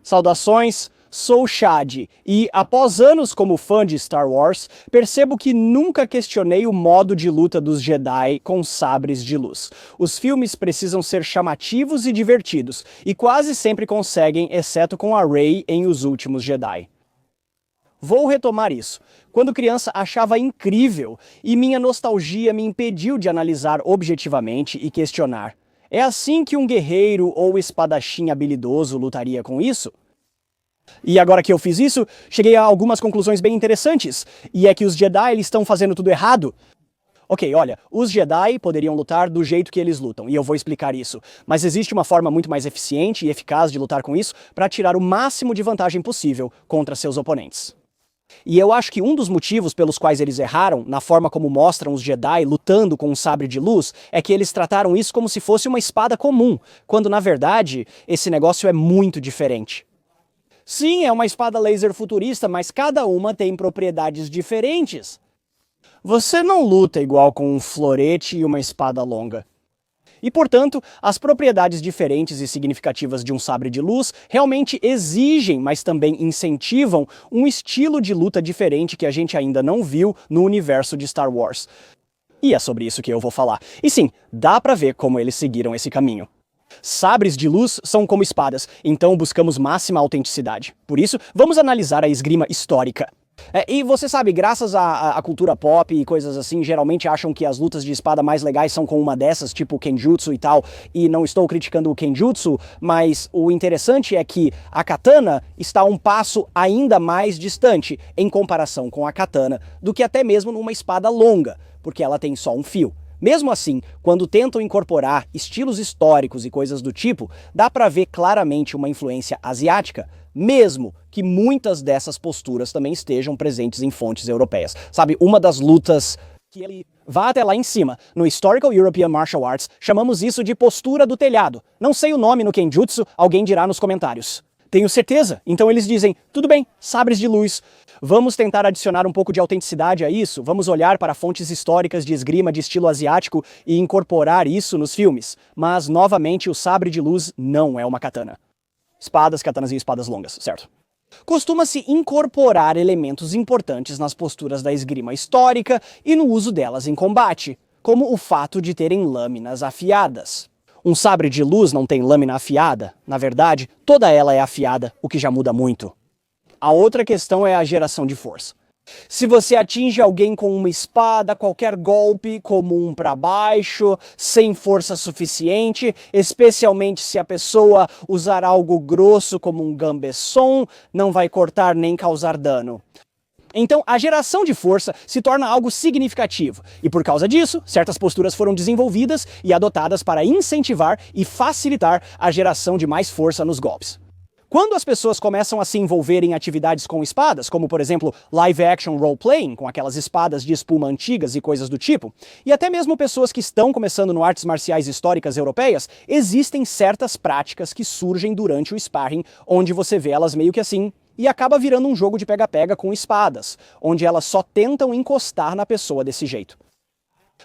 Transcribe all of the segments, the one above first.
Saudações, sou Chad e, após anos como fã de Star Wars, percebo que nunca questionei o modo de luta dos Jedi com sabres de luz. Os filmes precisam ser chamativos e divertidos, e quase sempre conseguem, exceto com a Rey em Os Últimos Jedi. Vou retomar isso. Quando criança achava incrível, e minha nostalgia me impediu de analisar objetivamente e questionar. É assim que um guerreiro ou espadachim habilidoso lutaria com isso? E agora que eu fiz isso, cheguei a algumas conclusões bem interessantes. E é que os Jedi eles estão fazendo tudo errado. Ok, olha, os Jedi poderiam lutar do jeito que eles lutam, e eu vou explicar isso. Mas existe uma forma muito mais eficiente e eficaz de lutar com isso para tirar o máximo de vantagem possível contra seus oponentes. E eu acho que um dos motivos pelos quais eles erraram, na forma como mostram os Jedi lutando com um sabre de luz, é que eles trataram isso como se fosse uma espada comum, quando na verdade esse negócio é muito diferente. Sim, é uma espada laser futurista, mas cada uma tem propriedades diferentes. Você não luta igual com um florete e uma espada longa. E, portanto, as propriedades diferentes e significativas de um sabre de luz realmente exigem, mas também incentivam, um estilo de luta diferente que a gente ainda não viu no universo de Star Wars. E é sobre isso que eu vou falar. E sim, dá pra ver como eles seguiram esse caminho. Sabres de luz são como espadas, então buscamos máxima autenticidade. Por isso, vamos analisar a esgrima histórica. E você sabe, graças à cultura pop e coisas assim, geralmente acham que as lutas de espada mais legais são com uma dessas, tipo o Kenjutsu e tal, e não estou criticando o Kenjutsu, mas o interessante é que a katana está um passo ainda mais distante em comparação com a katana do que até mesmo numa espada longa, porque ela tem só um fio. Mesmo assim, quando tentam incorporar estilos históricos e coisas do tipo, dá pra ver claramente uma influência asiática, mesmo que muitas dessas posturas também estejam presentes em fontes europeias. Sabe, uma das lutas que ele vá até lá em cima, no Historical European Martial Arts, chamamos isso de postura do telhado. Não sei o nome no Kenjutsu, alguém dirá nos comentários. Tenho certeza. Então eles dizem, tudo bem, sabres de luz. Vamos tentar adicionar um pouco de autenticidade a isso? Vamos olhar para fontes históricas de esgrima de estilo asiático e incorporar isso nos filmes? Mas, novamente, o sabre de luz não é uma katana. Espadas, katanas e espadas longas, certo? Costuma-se incorporar elementos importantes nas posturas da esgrima histórica e no uso delas em combate, como o fato de terem lâminas afiadas. Um sabre de luz não tem lâmina afiada? Na verdade, toda ela é afiada, o que já muda muito. A outra questão é a geração de força. Se você atinge alguém com uma espada, qualquer golpe, como um para baixo, sem força suficiente, especialmente se a pessoa usar algo grosso como um gambeson, não vai cortar nem causar dano. Então, a geração de força se torna algo significativo, e por causa disso, certas posturas foram desenvolvidas e adotadas para incentivar e facilitar a geração de mais força nos golpes. Quando as pessoas começam a se envolver em atividades com espadas, como por exemplo live action role-playing, com aquelas espadas de espuma antigas e coisas do tipo, e até mesmo pessoas que estão começando no artes marciais históricas europeias, existem certas práticas que surgem durante o sparring, onde você vê elas meio que assim, e acaba virando um jogo de pega-pega com espadas, onde elas só tentam encostar na pessoa desse jeito.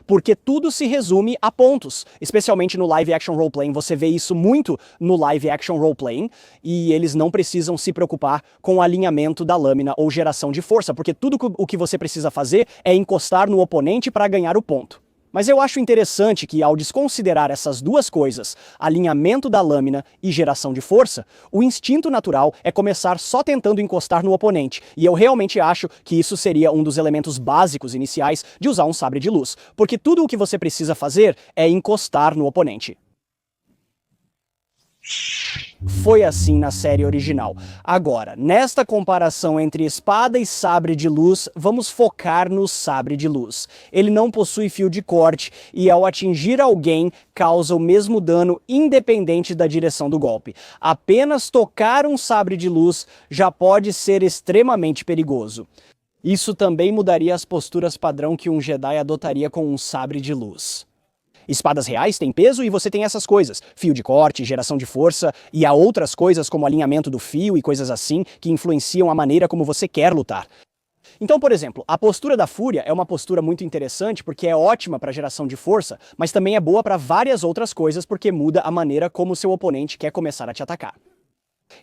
Porque tudo se resume a pontos, especialmente no live action roleplaying, você vê isso muito no live action roleplaying, e eles não precisam se preocupar com o alinhamento da lâmina ou geração de força, porque tudo o que você precisa fazer é encostar no oponente para ganhar o ponto. Mas eu acho interessante que, ao desconsiderar essas duas coisas, alinhamento da lâmina e geração de força, o instinto natural é começar só tentando encostar no oponente, e eu realmente acho que isso seria um dos elementos básicos iniciais de usar um sabre de luz, porque tudo o que você precisa fazer é encostar no oponente. Foi assim na série original. Agora, nesta comparação entre espada e sabre de luz, vamos focar no sabre de luz. Ele não possui fio de corte e ao atingir alguém, causa o mesmo dano independente da direção do golpe. Apenas tocar um sabre de luz já pode ser extremamente perigoso. Isso também mudaria as posturas padrão que um Jedi adotaria com um sabre de luz. Espadas reais têm peso e você tem essas coisas, fio de corte, geração de força, e há outras coisas como alinhamento do fio e coisas assim que influenciam a maneira como você quer lutar. Então, por exemplo, a postura da Fúria é uma postura muito interessante porque é ótima para geração de força, mas também é boa para várias outras coisas porque muda a maneira como seu oponente quer começar a te atacar.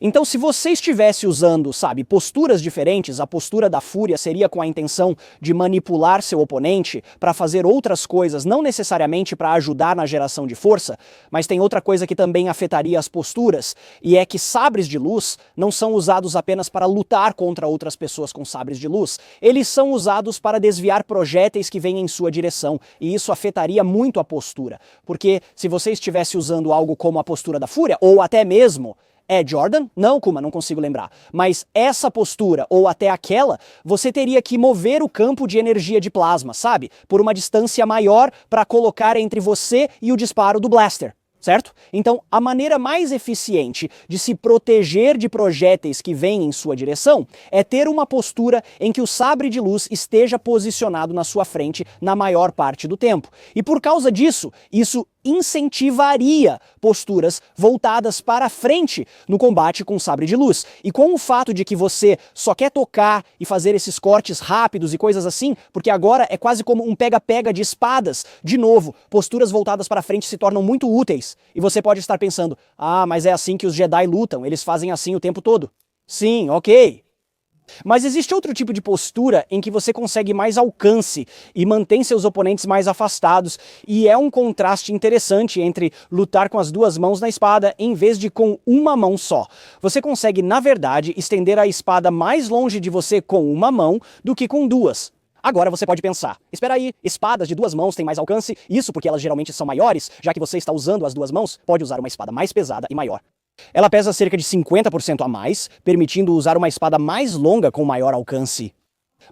Então, se você estivesse usando, sabe, posturas diferentes, a postura da fúria seria com a intenção de manipular seu oponente para fazer outras coisas, não necessariamente para ajudar na geração de força, mas tem outra coisa que também afetaria as posturas, e é que sabres de luz não são usados apenas para lutar contra outras pessoas com sabres de luz, eles são usados para desviar projéteis que vêm em sua direção, e isso afetaria muito a postura, porque se você estivesse usando algo como a postura da fúria, ou até mesmo Jordan? Não, Kuma, não consigo lembrar. Mas essa postura, ou até aquela, você teria que mover o campo de energia de plasma, sabe? Por uma distância maior para colocar entre você e o disparo do blaster. Certo? Então, a maneira mais eficiente de se proteger de projéteis que vêm em sua direção é ter uma postura em que o sabre de luz esteja posicionado na sua frente na maior parte do tempo. E por causa disso, isso incentivaria posturas voltadas para frente no combate com sabre de luz. E com o fato de que você só quer tocar e fazer esses cortes rápidos e coisas assim, porque agora é quase como um pega-pega de espadas, de novo, posturas voltadas para frente se tornam muito úteis. E você pode estar pensando, mas é assim que os Jedi lutam, eles fazem assim o tempo todo. Sim, ok. Mas existe outro tipo de postura em que você consegue mais alcance e mantém seus oponentes mais afastados, e é um contraste interessante entre lutar com as duas mãos na espada em vez de com uma mão só. Você consegue, na verdade, estender a espada mais longe de você com uma mão do que com duas. Agora você pode pensar, espera aí, espadas de duas mãos têm mais alcance, isso porque elas geralmente são maiores, já que você está usando as duas mãos, pode usar uma espada mais pesada e maior. Ela pesa cerca de 50% a mais, permitindo usar uma espada mais longa com maior alcance.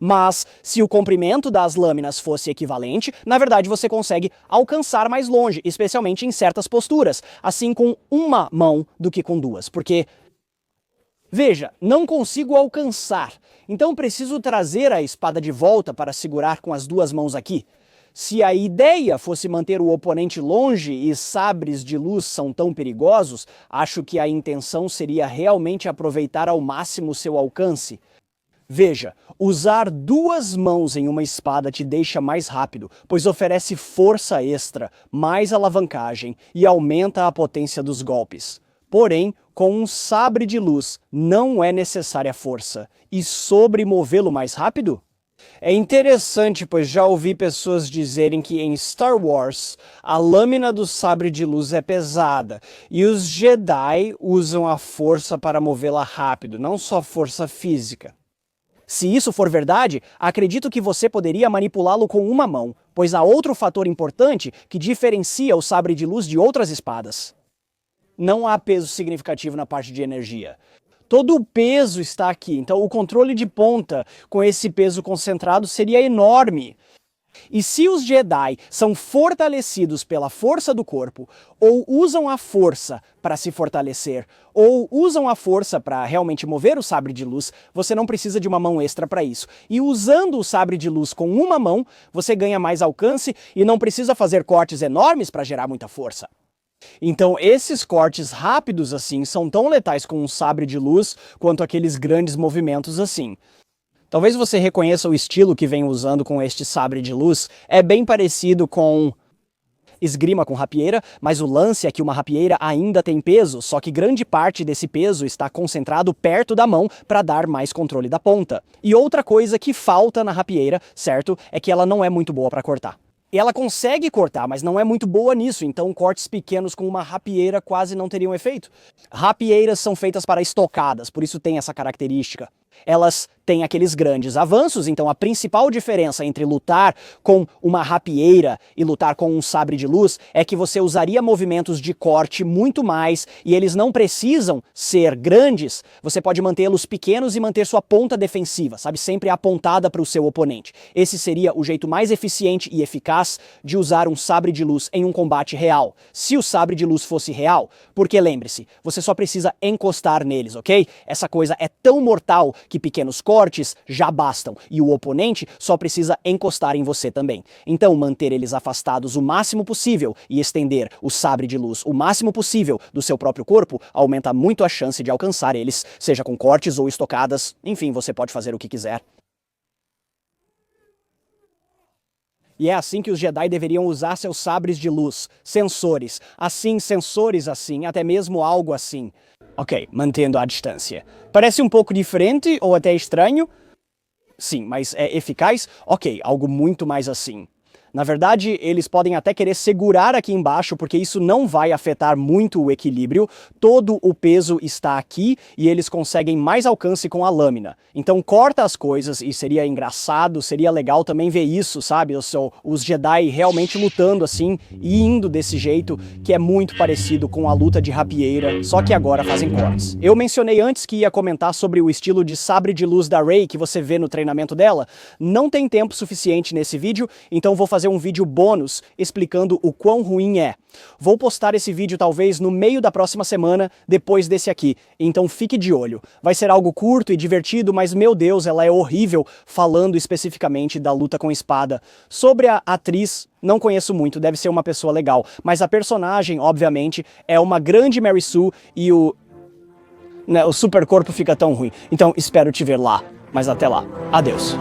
Mas, se o comprimento das lâminas fosse equivalente, na verdade você consegue alcançar mais longe, especialmente em certas posturas, assim com uma mão do que com duas, porque... Veja, não consigo alcançar, então preciso trazer a espada de volta para segurar com as duas mãos aqui. Se a ideia fosse manter o oponente longe e sabres de luz são tão perigosos, acho que a intenção seria realmente aproveitar ao máximo seu alcance. Veja, usar duas mãos em uma espada te deixa mais rápido, pois oferece força extra, mais alavancagem e aumenta a potência dos golpes. Porém, com um sabre de luz não é necessária força. E sobre movê-lo mais rápido? É interessante, pois já ouvi pessoas dizerem que em Star Wars a lâmina do sabre de luz é pesada e os Jedi usam a força para movê-la rápido, não só força física. Se isso for verdade, acredito que você poderia manipulá-lo com uma mão, pois há outro fator importante que diferencia o sabre de luz de outras espadas. Não há peso significativo na parte de energia. Todo o peso está aqui, então o controle de ponta com esse peso concentrado seria enorme. E se os Jedi são fortalecidos pela força do corpo, ou usam a força para se fortalecer, ou usam a força para realmente mover o sabre de luz, você não precisa de uma mão extra para isso. E usando o sabre de luz com uma mão, você ganha mais alcance e não precisa fazer cortes enormes para gerar muita força. Então esses cortes rápidos assim são tão letais com um sabre de luz quanto aqueles grandes movimentos assim. Talvez você reconheça o estilo que vem usando com este sabre de luz, é bem parecido com esgrima com rapieira, mas o lance é que uma rapieira ainda tem peso, só que grande parte desse peso está concentrado perto da mão para dar mais controle da ponta. E outra coisa que falta na rapieira, certo, é que ela não é muito boa para cortar. Ela consegue cortar, mas não é muito boa nisso, então cortes pequenos com uma rapieira quase não teriam efeito. Rapieiras são feitas para estocadas, por isso tem essa característica. Elas têm aqueles grandes avanços, então a principal diferença entre lutar com uma rapieira e lutar com um sabre de luz é que você usaria movimentos de corte muito mais e eles não precisam ser grandes, você pode mantê-los pequenos e manter sua ponta defensiva, sabe, sempre apontada para o seu oponente. Esse seria o jeito mais eficiente e eficaz de usar um sabre de luz em um combate real. Se o sabre de luz fosse real, porque lembre-se, você só precisa encostar neles, ok? Essa coisa é tão mortal que pequenos cortes já bastam e o oponente só precisa encostar em você também. Então manter eles afastados o máximo possível e estender o sabre de luz o máximo possível do seu próprio corpo aumenta muito a chance de alcançar eles, seja com cortes ou estocadas, enfim, você pode fazer o que quiser. E é assim que os Jedi deveriam usar seus sabres de luz, sensores assim, até mesmo algo assim. Ok, mantendo a distância. Parece um pouco diferente ou até estranho? Sim, mas é eficaz? Ok, algo muito mais assim. Na verdade, eles podem até querer segurar aqui embaixo, porque isso não vai afetar muito o equilíbrio. Todo o peso está aqui e eles conseguem mais alcance com a lâmina. Então corta as coisas e seria engraçado, seria legal também ver isso, sabe? Os Jedi realmente lutando assim e indo desse jeito, que é muito parecido com a luta de rapieira, só que agora fazem cortes. Eu mencionei antes que ia comentar sobre o estilo de sabre de luz da Rey que você vê no treinamento dela. Não tem tempo suficiente nesse vídeo, então vou fazer um vídeo bônus explicando o quão ruim é. Vou postar esse vídeo talvez no meio da próxima semana, depois desse aqui, então fique de olho. Vai ser algo curto e divertido, mas meu Deus, ela é horrível, falando especificamente da luta com espada. Sobre a atriz, não conheço muito, deve ser uma pessoa legal, mas a personagem, obviamente, é uma grande Mary Sue e o super corpo fica tão ruim. Então espero te ver lá, mas até lá, adeus.